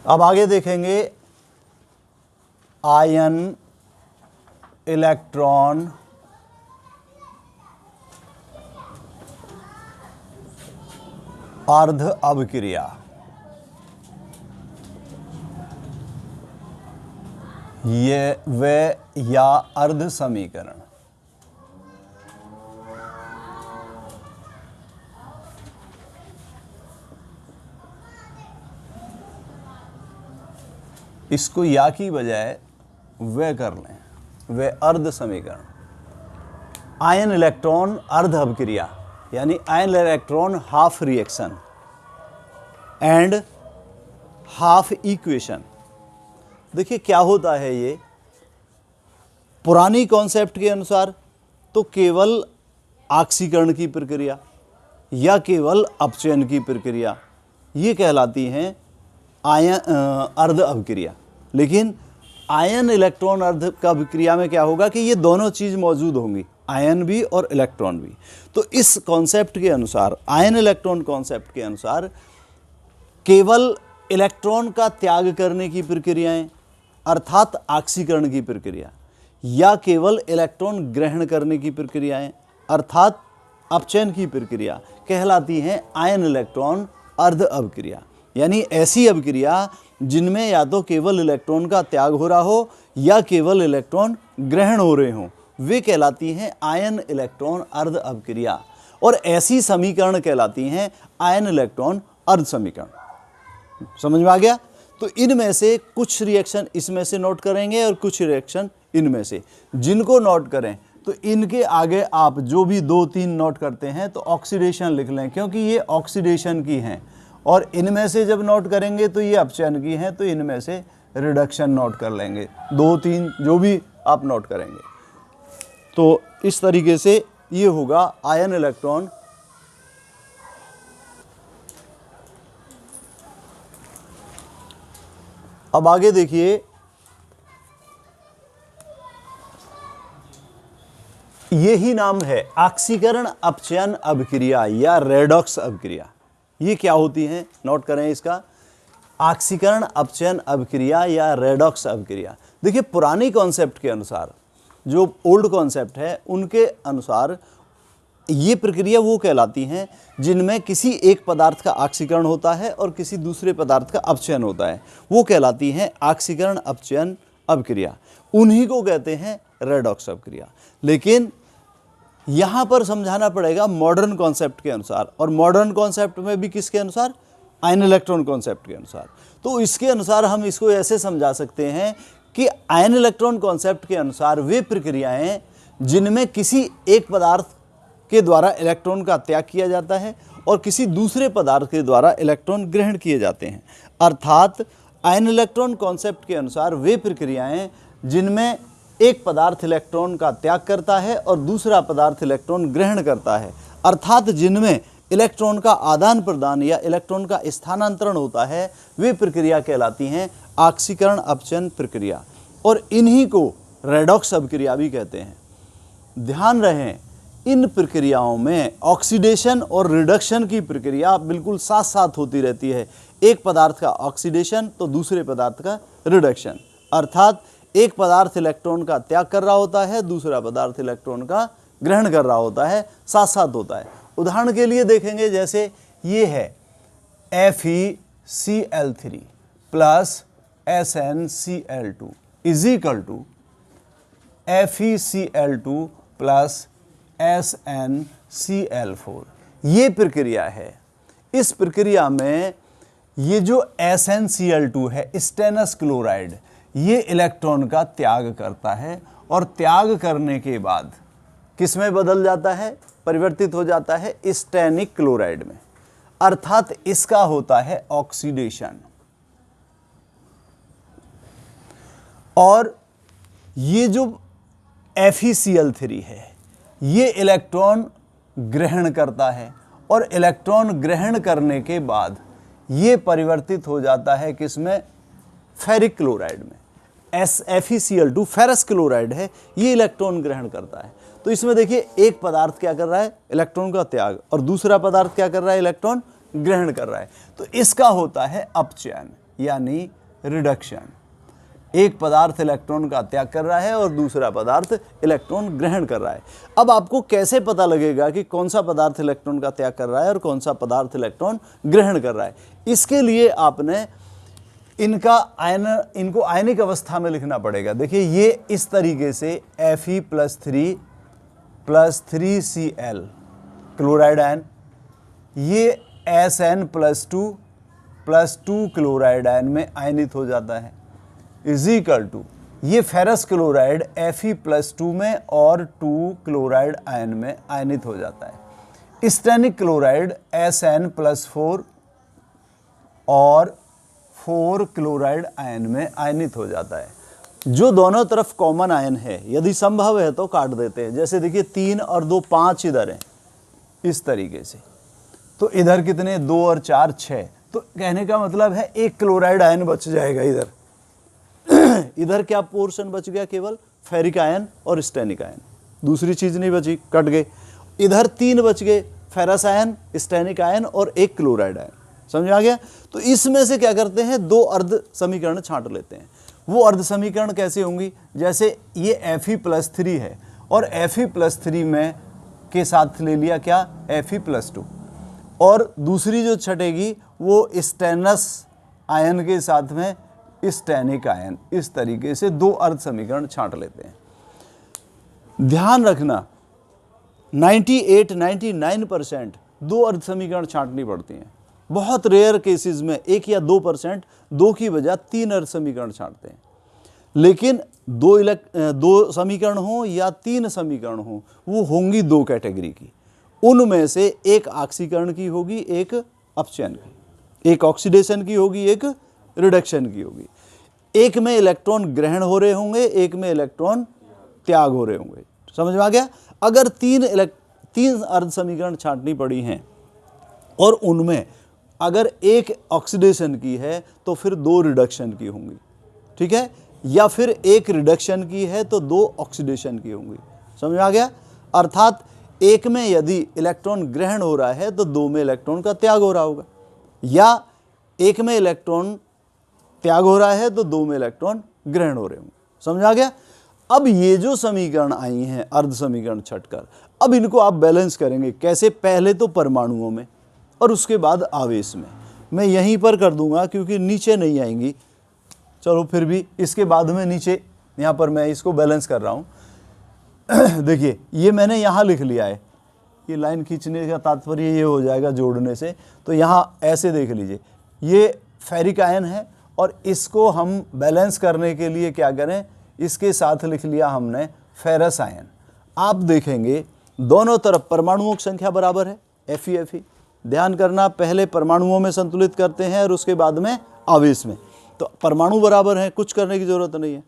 अब आगे देखेंगे आयन, इलेक्ट्रॉन, अर्ध अभिक्रिया। ये वे या अर्ध समीकरण। इसको या की बजाय वे कर लें, वे अर्ध समीकरण। आयन इलेक्ट्रॉन अर्ध अभिक्रिया यानी ion electron half reaction and half equation. देखिए क्या होता है, ये पुरानी कॉन्सेप्ट के अनुसार तो केवल ऑक्सीकरण की प्रक्रिया या केवल अपचयन की प्रक्रिया ये कहलाती हैं आयन अर्ध अभिक्रिया। लेकिन आयन इलेक्ट्रॉन अर्ध का अभिक्रिया में क्या होगा कि ये दोनों चीज़ मौजूद होंगी, आयन भी और इलेक्ट्रॉन भी। तो इस कॉन्सेप्ट के अनुसार, आयन इलेक्ट्रॉन कॉन्सेप्ट के अनुसार, केवल इलेक्ट्रॉन का त्याग करने की प्रक्रियाएं अर्थात ऑक्सीकरण की प्रक्रिया या केवल इलेक्ट्रॉन ग्रहण करने की प्रक्रियाएं अर्थात अपचयन की प्रक्रिया कहलाती हैं आयन इलेक्ट्रॉन अर्ध अभिक्रिया। यानी ऐसी अभिक्रिया जिनमें या तो केवल इलेक्ट्रॉन का त्याग हो रहा हो या केवल इलेक्ट्रॉन ग्रहण हो रहे हों, वे कहलाती हैं आयन इलेक्ट्रॉन अर्ध अभिक्रिया। और ऐसी समीकरण कहलाती हैं आयन इलेक्ट्रॉन अर्ध समीकरण। समझ में आ गया? तो इनमें से कुछ रिएक्शन इसमें से नोट करेंगे और कुछ रिएक्शन इनमें से। जिनको नोट करें तो इनके आगे आप जो भी 2-3 नोट करते हैं तो ऑक्सीडेशन लिख लें, क्योंकि ये ऑक्सीडेशन की हैं। और इनमें से जब नोट करेंगे तो ये अपचयन की हैं, तो इनमें से रिडक्शन नोट कर लेंगे। 2-3 जो भी आप नोट करेंगे। तो इस तरीके से ये होगा आयन इलेक्ट्रॉन अब आगे देखिए, यही नाम है ऑक्सीकरण अपचयन अभिक्रिया या रेडॉक्स अभिक्रिया। ये क्या होती हैं, नोट करें इसका, ऑक्सीकरण अपचयन अभिक्रिया या रेडॉक्स अभिक्रिया। देखिए पुरानी कॉन्सेप्ट के अनुसार, जो ओल्ड कॉन्सेप्ट है उनके अनुसार ये प्रक्रिया वो कहलाती हैं जिनमें किसी एक पदार्थ का ऑक्सीकरण होता है और किसी दूसरे पदार्थ का अपचयन होता है, वो कहलाती हैं ऑक्सीकरण अपचयन अभिक्रिया। उन्हीं को कहते हैं रेडॉक्स अभिक्रिया। लेकिन यहाँ पर समझाना पड़ेगा मॉडर्न कॉन्सेप्ट के अनुसार, और मॉडर्न कॉन्सेप्ट में भी किसके अनुसार, आयन इलेक्ट्रॉन कॉन्सेप्ट के अनुसार। तो इसके अनुसार हम इसको ऐसे समझा सकते हैं कि आयन इलेक्ट्रॉन कॉन्सेप्ट के अनुसार वे प्रक्रियाएं जिनमें किसी एक पदार्थ के द्वारा इलेक्ट्रॉन का त्याग किया जाता है और किसी दूसरे पदार्थ के द्वारा इलेक्ट्रॉन ग्रहण किए जाते हैं। अर्थात आयन इलेक्ट्रॉन कॉन्सेप्ट के अनुसार वे प्रक्रियाएं जिनमें एक पदार्थ इलेक्ट्रॉन का त्याग करता है और दूसरा पदार्थ इलेक्ट्रॉन ग्रहण करता है, अर्थात जिनमें इलेक्ट्रॉन का आदान प्रदान या इलेक्ट्रॉन का स्थानांतरण होता है, वे प्रक्रिया कहलाती हैं ऑक्सीकरण अपचयन प्रक्रिया। और इन्हीं को रेडॉक्स अभिक्रिया भी कहते हैं। ध्यान रहे, इन प्रक्रियाओं में ऑक्सीडेशन और रिडक्शन की प्रक्रिया बिल्कुल साथ साथ होती रहती है। एक पदार्थ का ऑक्सीडेशन तो दूसरे पदार्थ का रिडक्शन, अर्थात एक पदार्थ इलेक्ट्रॉन का त्याग कर रहा होता है, दूसरा पदार्थ इलेक्ट्रॉन का ग्रहण कर रहा होता है, साथ साथ होता है। उदाहरण के लिए देखेंगे, जैसे ये है FeCl3 plus SnCl2 is equal to FeCl2 plus SnCl4। ये प्रक्रिया है। इस प्रक्रिया में ये जो SnCl2 है, स्टेनस क्लोराइड, ये इलेक्ट्रॉन का त्याग करता है और त्याग करने के बाद किस में बदल जाता है, परिवर्तित हो जाता है स्टेनिक क्लोराइड में, अर्थात इसका होता है ऑक्सीडेशन। और ये जो FeCl3 है ये इलेक्ट्रॉन ग्रहण करता है और इलेक्ट्रॉन ग्रहण करने के बाद ये परिवर्तित हो जाता है किसमें, फेरिक क्लोराइड में। FeCl2 फेरस क्लोराइड है, ये इलेक्ट्रॉन ग्रहण करता है। तो इसमें देखिए एक पदार्थ क्या कर रहा है, इलेक्ट्रॉन का त्याग, और दूसरा पदार्थ क्या कर रहा है, इलेक्ट्रॉन ग्रहण कर रहा है। तो इसका होता है अपचयन यानी रिडक्शन। एक पदार्थ इलेक्ट्रॉन का त्याग कर रहा है और दूसरा पदार्थ इलेक्ट्रॉन ग्रहण कर रहा है। अब आपको कैसे पता लगेगा कि कौन सा पदार्थ इलेक्ट्रॉन का त्याग कर रहा है और कौन सा पदार्थ इलेक्ट्रॉन ग्रहण कर रहा है? इसके लिए आपने इनको आयनिक अवस्था में लिखना पड़ेगा। देखिए ये इस तरीके से Fe+3 + 3Cl क्लोराइड आयन, ये Sn+2 + 2 क्लोराइड आयन में आयनित हो जाता है, इज इक्वल टू ये फेरस क्लोराइड Fe+2 में और 2 क्लोराइड आयन में आयनित हो जाता है। स्टेनिक क्लोराइड Sn+4 और 4 क्लोराइड आयन में आयनित हो जाता है। जो दोनों तरफ कॉमन आयन है, यदि संभव है तो काट देते हैं। जैसे देखिए 3 और 2 5 इधर हैं, इस तरीके से। तो इधर कितने, 2 और 4 6। तो कहने का मतलब है 1 क्लोराइड आयन बच जाएगा इधर। इधर क्या पोर्शन बच गया? केवल फेरिक आयन और स्टेनिक आयन, दूसरी चीज नहीं बची, कट गए। इधर 3 बच गए, फेरस आयन, स्टेनिक आयन और 1 क्लोराइड आयन। समझ आ गया? तो इसमें से क्या करते हैं, 2 अर्ध समीकरण छांट लेते हैं। वो अर्ध समीकरण कैसे होंगी? जैसे ये Fe+3 है और Fe+3 में के साथ ले लिया क्या, Fe+2, और दूसरी जो छटेगी वो स्टेनस आयन के साथ में स्टेनिक आयन। इस तरीके से 2 अर्ध समीकरण छांट लेते हैं। ध्यान रखना 98-99% 2 अर्ध समीकरण छांटनी पड़ती हैं। बहुत रेयर केसेस में 1 या 2%, 2 की बजाय 3 अर्ध समीकरण छांटते हैं। लेकिन 2 समीकरण हो या 3 समीकरण हो, वो होंगी 2 कैटेगरी की। उनमें से एक ऑक्सीकरण की होगी, एक अपचयन की, एक ऑक्सीडेशन की होगी, एक रिडक्शन की होगी। एक में इलेक्ट्रॉन ग्रहण हो रहे होंगे, एक में इलेक्ट्रॉन त्याग हो रहे होंगे। समझ में आ गया? अगर 3 अर्ध समीकरण छांटनी पड़ी हैं और उनमें अगर एक ऑक्सीडेशन की है तो फिर 2 रिडक्शन की होंगी, ठीक है? या फिर एक रिडक्शन की है तो 2 ऑक्सीडेशन की होंगी। समझ में आ गया? अर्थात एक में यदि इलेक्ट्रॉन ग्रहण हो रहा है तो 2 में इलेक्ट्रॉन का त्याग हो रहा होगा, या एक में इलेक्ट्रॉन त्याग हो रहा है तो 2 में इलेक्ट्रॉन ग्रहण हो रहे होंगे। समझ आ गया? अब ये जो समीकरण आई हैं अर्ध समीकरण छटकर, अब इनको आप बैलेंस करेंगे कैसे? पहले तो परमाणुओं में और उसके बाद आवेश में। मैं यहीं पर कर दूंगा क्योंकि नीचे नहीं आएंगी। चलो फिर भी इसके बाद में नीचे यहाँ पर मैं इसको बैलेंस कर रहा हूँ। देखिए ये मैंने यहाँ लिख लिया है, ये लाइन खींचने का तात्पर्य ये हो जाएगा जोड़ने से। तो यहाँ ऐसे देख लीजिए, ये फेरिक आयन है और इसको हम बैलेंस करने के लिए क्या करें, इसके साथ लिख लिया हमने फेरस आयन। आप देखेंगे दोनों तरफ परमाणुओं की संख्या बराबर है, Fe। ध्यान करना, पहले परमाणुओं में संतुलित करते हैं और उसके बाद में आवेश में। तो परमाणु बराबर हैं, कुछ करने की जरूरत नहीं है।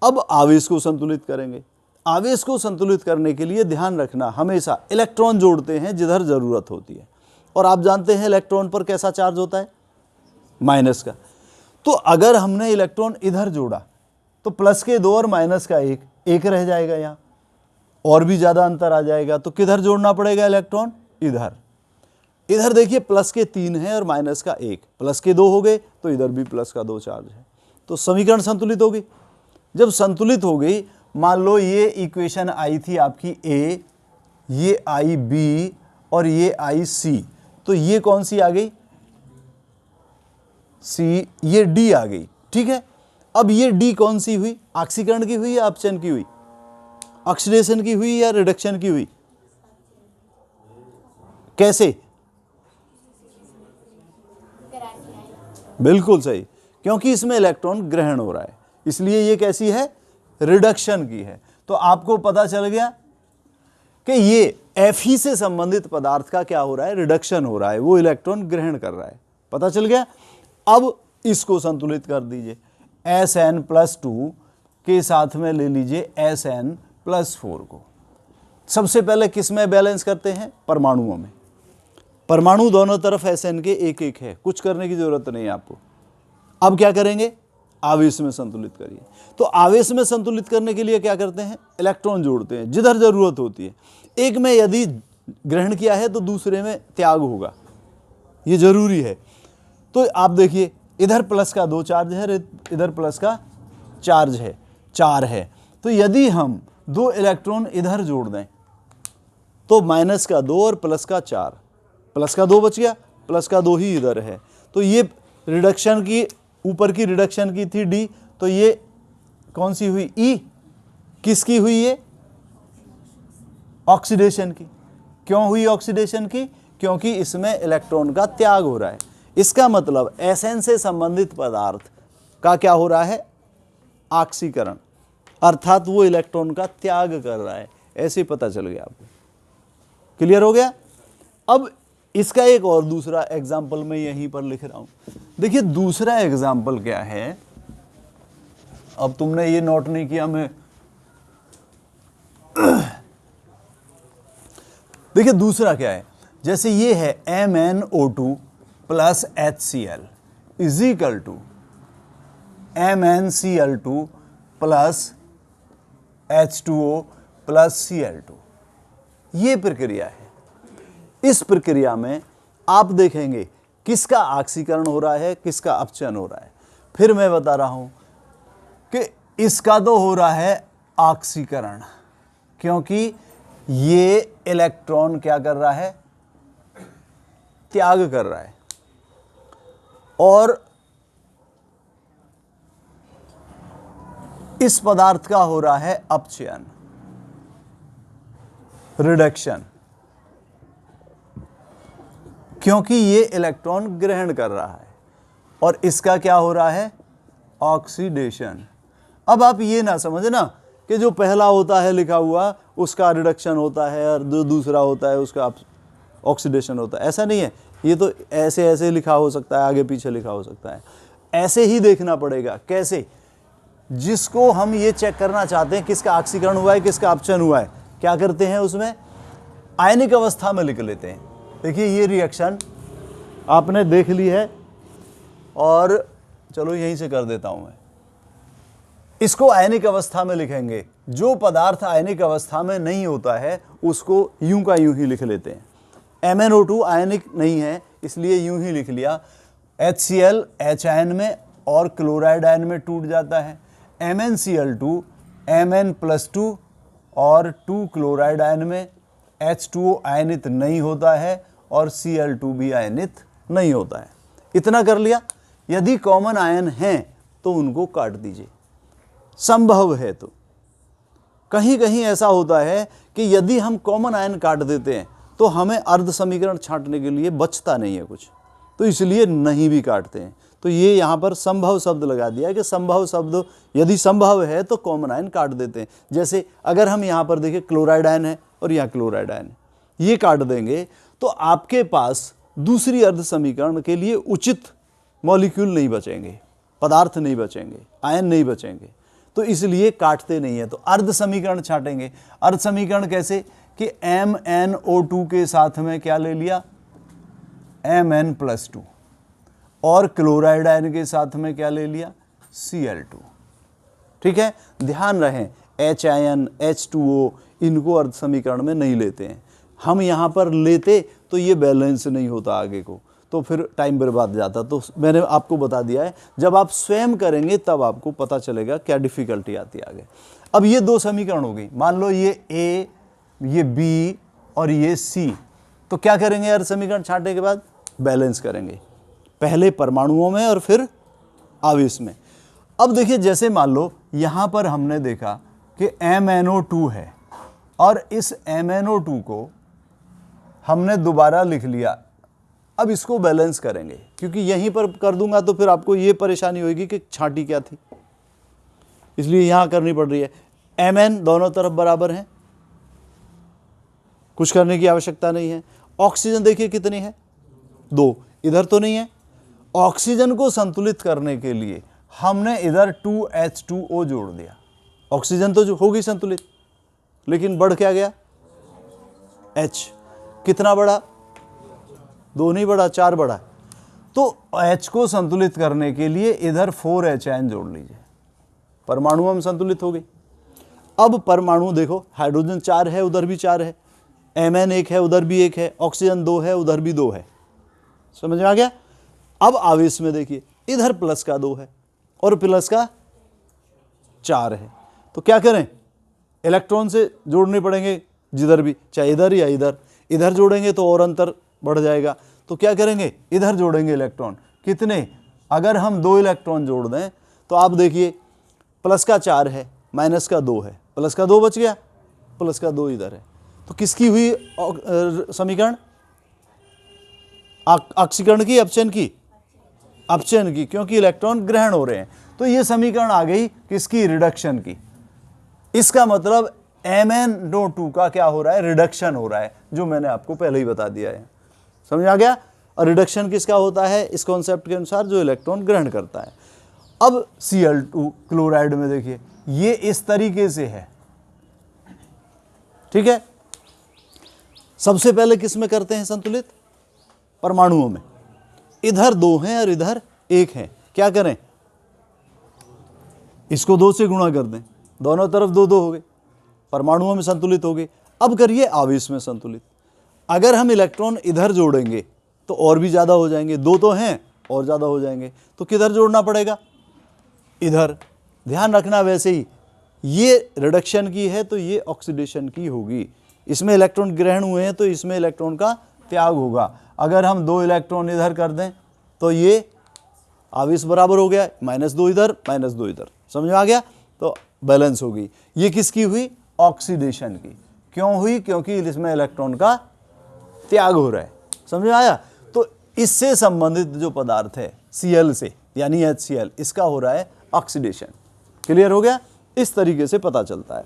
अब आवेश को संतुलित करेंगे। आवेश को संतुलित करने के लिए ध्यान रखना, हमेशा इलेक्ट्रॉन जोड़ते हैं जिधर जरूरत होती है। और आप जानते हैं इलेक्ट्रॉन पर कैसा चार्ज होता है, माइनस का। तो अगर हमने इलेक्ट्रॉन इधर जोड़ा तो प्लस के 2 और माइनस का 1 रह जाएगा, यहाँ और भी ज्यादा अंतर आ जाएगा। तो किधर जोड़ना पड़ेगा इलेक्ट्रॉन? इधर। इधर देखिए प्लस के 3 है और माइनस का 1, प्लस के 2 हो गए तो इधर भी प्लस का 2 चार्ज है। तो समीकरण संतुलित होगी। जब संतुलित हो गई, मान लो ये इक्वेशन आई थी आपकी A, ये आई B और ये आई C, तो ये कौन सी आ गई? C, ये D आ गई, ठीक है? अब ये D कौन सी हुई? ऑक्सीकरण की हुई या अपचयन की हुई? ऑक्सीडेशन की हुई या रिडक्शन की हुई? कैसे? बिल्कुल सही, क्योंकि इसमें इलेक्ट्रॉन ग्रहण हो रहा है, इसलिए ये कैसी है? रिडक्शन की है। तो आपको पता चल गया कि ये Fe से संबंधित पदार्थ का क्या हो रहा है? रिडक्शन हो रहा है, वो इलेक्ट्रॉन ग्रहण कर रहा है। पता चल गया? अब इसको संतुलित कर दीजिए। Sn+2 के साथ में ले लीजिए Sn+4 को। सबसे पहले किस में बैलेंस करते हैं? परमाणुओं में। परमाणु दोनों तरफ Sn के 1-1 है, कुछ करने की जरूरत नहीं है आपको। अब क्या करेंगे? आवेश में संतुलित करिए। तो आवेश में संतुलित करने के लिए क्या करते हैं? इलेक्ट्रॉन जोड़ते हैं जिधर जरूरत होती है। एक में यदि ग्रहण किया है तो दूसरे में त्याग होगा, ये जरूरी है। तो आप देखिए इधर प्लस का 2 चार्ज है, इधर प्लस का चार्ज है 4 है। तो यदि हम 2 इलेक्ट्रॉन इधर जोड़ दें तो माइनस का 2 और प्लस का 4, प्लस का 2 बच गया, प्लस का 2 ही इधर है। तो ये रिडक्शन की, ऊपर की रिडक्शन की थी डी, तो ये कौन सी हुई, ई। किसकी हुई ये, ऑक्सीडेशन की। क्यों हुई ऑक्सीडेशन की, क्योंकि इसमें इलेक्ट्रॉन का त्याग हो रहा है। इसका मतलब एसएन से संबंधित पदार्थ का क्या हो रहा है, ऑक्सीकरण, अर्थात वो इलेक्ट्रॉन का त्याग कर रहा है। ऐसे पता चल गया आपको, क्लियर हो गया। अब इसका एक और दूसरा एग्जाम्पल मैं यहीं पर लिख रहा हूं। देखिए दूसरा एग्जाम्पल क्या है, अब तुमने ये नोट नहीं किया, मैं देखिए दूसरा क्या है, जैसे ये है MnO2 plus HCl is equal to MnCl2 plus H2O plus Cl2। ये प्रक्रिया है। इस प्रक्रिया में आप देखेंगे किसका ऑक्सीकरण हो रहा है, किसका अपचयन हो रहा है। फिर मैं बता रहा हूं कि इसका तो हो रहा है ऑक्सीकरण, क्योंकि ये इलेक्ट्रॉन क्या कर रहा है, त्याग कर रहा है। और इस पदार्थ का हो रहा है अपचयन, रिडक्शन, क्योंकि ये इलेक्ट्रॉन ग्रहण कर रहा है। और इसका क्या हो रहा है, ऑक्सीडेशन। अब आप ये ना समझना कि जो पहला होता है लिखा हुआ उसका रिडक्शन होता है और जो दूसरा होता है उसका ऑक्सीडेशन होता है, ऐसा नहीं है। ये तो ऐसे ऐसे लिखा हो सकता है, आगे पीछे लिखा हो सकता है, ऐसे ही देखना पड़ेगा। कैसे, जिसको हम ये चेक करना चाहते हैं किसका ऑक्सीकरण हुआ है, किसका अपचयन हुआ है, क्या करते हैं, उसमें आयनिक अवस्था में लिख लेते हैं। देखिए ये रिएक्शन आपने देख ली है, और चलो यहीं से कर देता हूं मैं। इसको आयनिक अवस्था में लिखेंगे। जो पदार्थ आयनिक अवस्था में नहीं होता है उसको यूं का यूं ही लिख लेते हैं। MnO2 आयनिक नहीं है इसलिए यूं ही लिख लिया। HCl H आयन में और क्लोराइड आयन में टूट जाता है। MnCl2 Mn+2 और 2 क्लोराइड आयन में, H2O आयनित नहीं होता है और Cl2 भी आयनित नहीं होता है। इतना कर लिया। यदि कॉमन आयन हैं तो उनको काट दीजिए, संभव है तो। कहीं कहीं ऐसा होता है कि यदि हम कॉमन आयन काट देते हैं तो हमें अर्ध समीकरण छांटने के लिए बचता नहीं है कुछ, तो इसलिए नहीं भी काटते हैं। तो ये यहाँ पर संभव शब्द लगा दिया है कि संभव शब्द, यदि संभव है तो कॉमन आयन काट देते हैं। जैसे अगर हम यहाँ पर देखें क्लोराइड आयन है और यहाँ क्लोराइड आयन है, ये काट देंगे तो आपके पास दूसरी अर्ध समीकरण के लिए उचित मॉलिक्यूल नहीं बचेंगे, पदार्थ नहीं बचेंगे, आयन नहीं बचेंगे, तो इसलिए काटते नहीं है। तो अर्ध समीकरण छाटेंगे। अर्ध समीकरण कैसे कि MnO2 के साथ में क्या ले लिया, Mn+2, और क्लोराइड आयन के साथ में क्या ले लिया, Cl2। ठीक है, ध्यान रहे H आयन, H2O इनको अर्ध समीकरण में नहीं लेते हैं। हम यहाँ पर लेते तो ये बैलेंस नहीं होता आगे को, तो फिर टाइम बर्बाद जाता। तो मैंने आपको बता दिया है, जब आप स्वयं करेंगे तब आपको पता चलेगा क्या डिफ़िकल्टी आती है आगे। अब ये 2 समीकरण हो गई, मान लो ये A, ये B और ये C। तो क्या करेंगे यार, समीकरण छांटने के बाद बैलेंस करेंगे, पहले परमाणुओं में और फिर आवेश में। अब देखिए जैसे मान लो यहाँ पर हमने देखा कि MnO2 है और इस MnO2 को हमने दोबारा लिख लिया। अब इसको बैलेंस करेंगे, क्योंकि यहीं पर कर दूंगा तो फिर आपको ये परेशानी होगी कि छांटी क्या थी, इसलिए यहां करनी पड़ रही है। Mn दोनों तरफ बराबर हैं, कुछ करने की आवश्यकता नहीं है। ऑक्सीजन देखिए कितनी है, 2, इधर तो नहीं है। ऑक्सीजन को संतुलित करने के लिए हमने इधर 2H2O जोड़ दिया। ऑक्सीजन तो जो होगी संतुलित, लेकिन बढ़ क्या गया, H। कितना बढ़ा, 2 नहीं बढ़ा, 4 बढ़ा। तो H को संतुलित करने के लिए इधर 4H आयन जोड़ लीजिए, परमाणु में संतुलित हो गई। अब परमाणु देखो, हाइड्रोजन 4 है, उधर भी 4 है, Mn 1 है, उधर भी 1 है, ऑक्सीजन 2 है, उधर भी 2 है। समझ में आ गया। अब आवेश में देखिए, इधर प्लस का 2 है और प्लस का 4 है। तो क्या करें, इलेक्ट्रॉन से जोड़ने पड़ेंगे जिधर भी, चाहे इधर या इधर। इधर जोड़ेंगे तो और अंतर बढ़ जाएगा, तो क्या करेंगे, इधर जोड़ेंगे इलेक्ट्रॉन। कितने, अगर हम 2 इलेक्ट्रॉन जोड़ दें तो आप देखिए प्लस का 4 है, माइनस का 2 है, प्लस का 2 बच गया, प्लस का 2 इधर है। तो किसकी हुई समीकरण, ऑक्सीकरण की, अपचयन की, अपचयन की, क्योंकि इलेक्ट्रॉन ग्रहण हो रहे हैं। तो ये समीकरण आ गई किसकी, रिडक्शन की। इसका मतलब MnO2 का क्या हो रहा है, रिडक्शन हो रहा है, जो मैंने आपको पहले ही बता दिया है। समझ आ गया। और रिडक्शन किसका होता है, इस कॉन्सेप्ट के अनुसार जो इलेक्ट्रॉन ग्रहण करता है। अब Cl2 क्लोराइड में देखिए ये इस तरीके से है, ठीक है। सबसे पहले किस में करते हैं संतुलित, परमाणुओं में। इधर 2 हैं और इधर 1 है, क्या करें, इसको 2 से गुणा कर दें, दोनों तरफ 2-2 हो गए, परमाणुओं में संतुलित हो गए। अब करिए आवेश में संतुलित। अगर हम इलेक्ट्रॉन इधर जोड़ेंगे तो और भी ज़्यादा हो जाएंगे, 2 तो हैं और ज़्यादा हो जाएंगे, तो किधर जोड़ना पड़ेगा, इधर। ध्यान रखना, वैसे ही ये रिडक्शन की है तो ये ऑक्सीडेशन की होगी। इसमें इलेक्ट्रॉन ग्रहण हुए हैं तो इसमें इलेक्ट्रॉन का त्याग होगा। अगर हम 2 इलेक्ट्रॉन इधर कर दें तो ये आवेश बराबर हो गया, -2 इधर, -2 इधर, समझ में आ गया। तो बैलेंस हो गई। ये किसकी हुई, ऑक्सीडेशन की। क्यों हुई, क्योंकि इसमें इलेक्ट्रॉन का त्याग हो रहा है, समझ में आया। तो इससे संबंधित जो पदार्थ है Cl से, यानी HCl, इसका हो रहा है ऑक्सीडेशन। क्लियर हो गया, इस तरीके से पता चलता है।